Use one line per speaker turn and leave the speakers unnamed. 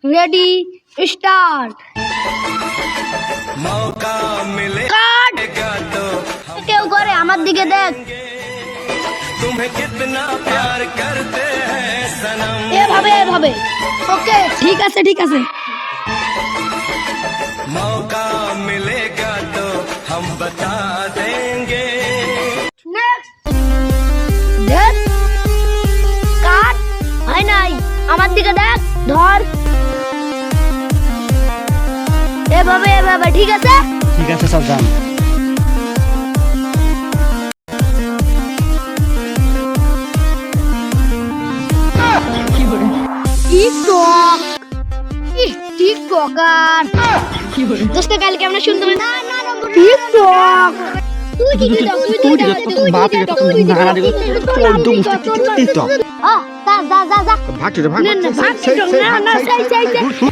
Ready start.
मौका
কাট।
मिलेगा तो
কেউ করে আমার দিকে দেখ।
तुम्हें कितना प्यार करते हैं सनम।
এভাবে এভাবে। ওকে ঠিক আছে ঠিক আছে।
मौका मिलेगा तो हम बता देंगे।
নেক্সট দেখ। কাট। হয় নাই আমার দিকে দেখ। ধর এভাবে এভাবে ঠিক আছে।
ঠিক আছে সাবধান।
টিকটক টিকটকার দোস্ত কাল কেমন সুন্দর না না টিকটক তুই কি দাও তুই দাও তুই
বাপ রে,
তুই
না, না, চল, দুম, টিকটক।
যা যা যা যা
ভাগ রে, ভাগ,
না, না,
ভাগ,
ভাগ,
সেই, সেই,
না, না,
সেই,
সেই,
সেই,
সেই,
সেই,